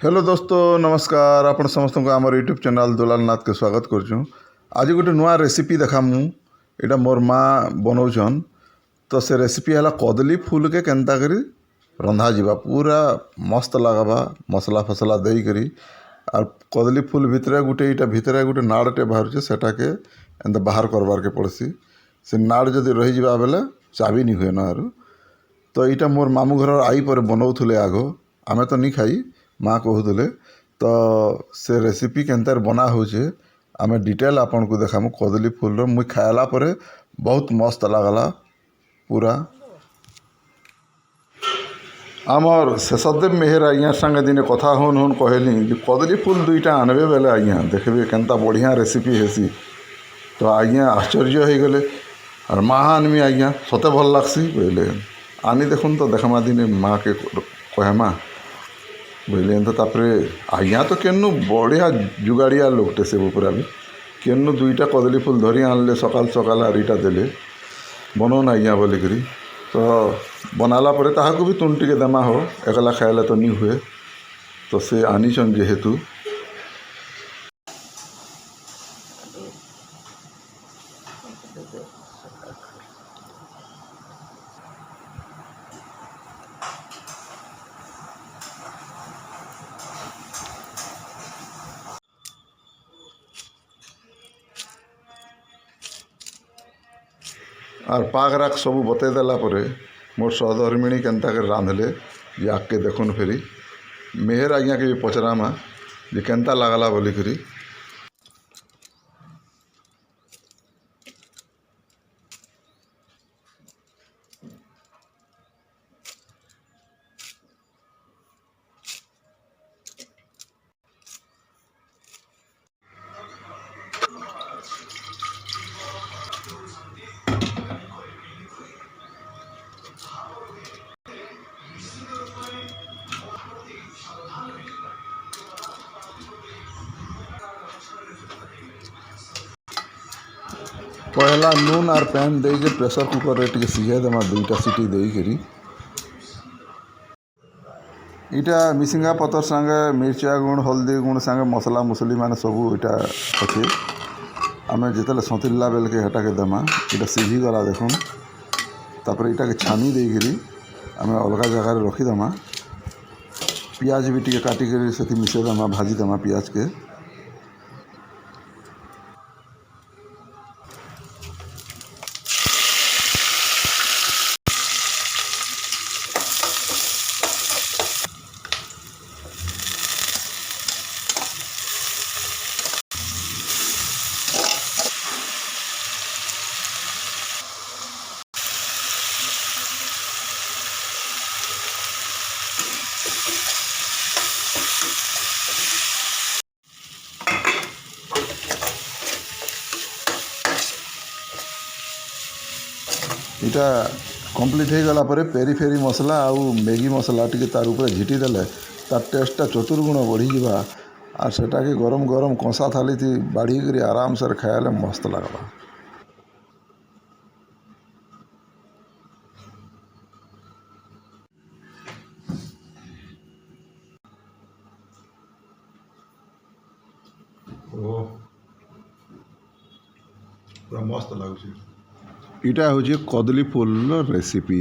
Hello दोस्तों नमस्कार आपण समस्त को आमर यूट्यूब चैनल दुलाल नाथ के स्वागत करूँ। आज गोटे नुआ रेसिपी देखा मुझा मोर माँ बनाऊन तो से रेसिपी है कदली फूल के केन्ता करी रंधा जीवा पूरा मस्त लगवा मसला फसला दे करी आर कदली फूल भितर गोटे इटा भितर गोटे नाड़टे बाहर सेटा के एंता बाहर करवार के पड़सी से नाड़ जदि रही जावा बेले चाबी नहीं हुए ना तो यहाँ मोर मामू घर आई पर बनाऊले आग आमे तो नहीं खाई माँ कहूले तो से रेसिपी केन्तार बना होचे आमे डिटेल आपन को देखामु कदली फूल मुई खाला परे बहुत मस्त लगला पूरा। आमर शेषदेव मेहर आज्ञा संगे दिने कथा होन होन कहली कि कदली फूल दुईटा आनबे बेले आज्ञा देखबे केन्ता बढ़िया रेसिपी हेसी तो आज्ञा आश्चर्य हो गले और माँ आनमी आज्ञा सते भल लगसी बोले आनी देखुन तो देखमा दिने माँ के कहमा बोले तो तापर आज्ञा तो केन्नु बढ़िया जुगाड़िया लोकटे से पूरा भी केन्नु दुईटा कदली फूल धरी आनले सकाल सकाल आरिटा देले बनौन आज्ञा बोलिकी तो बनाला परे ताहाकू भी तुम टिके देमा हो एकला खाएला तो नहीं हुए तो से आनीचन जेहेतु और पाग राग सब बतईदेला मोर सहधर्मिणी केन्ता कर रांधले याक के देखुन फेरी मेहर आज्ञा के भी पचरामा जे केन्ता लागला बोलिकी पहला नून और पैन दे के प्रेशर कुकर रे सिझे देमा दुईटा सीटी देकरी इटा मिसिंगा पतर संगे मिर्चा गुण हल्दी गुण संगे मसला मुसली माने सबू इटा अच्छे आमे जिते सतिल्ला बेल के हटा के देमा इटा सीझी गला देखुन तापर इटा के छानी देकरी आमे अलग जगह रखीदेमा पियाज भी टी काटिक से मिसे देमा भाजी देमा पियाज के इटा कम्प्लीट हो गला परे पेरी फेरी मसला आउ मैगी मसला टी तार ऊपर झिटी देले तार टेस्टा चतुर्गुण बढ़ी जावा और सेटा के गरम गरम कंसा थाली थी बाड़ी करी आराम से खायाले मस्त लगला। पूरा मस्त लगुच इटा हूँ कदली फूल रेसिपी।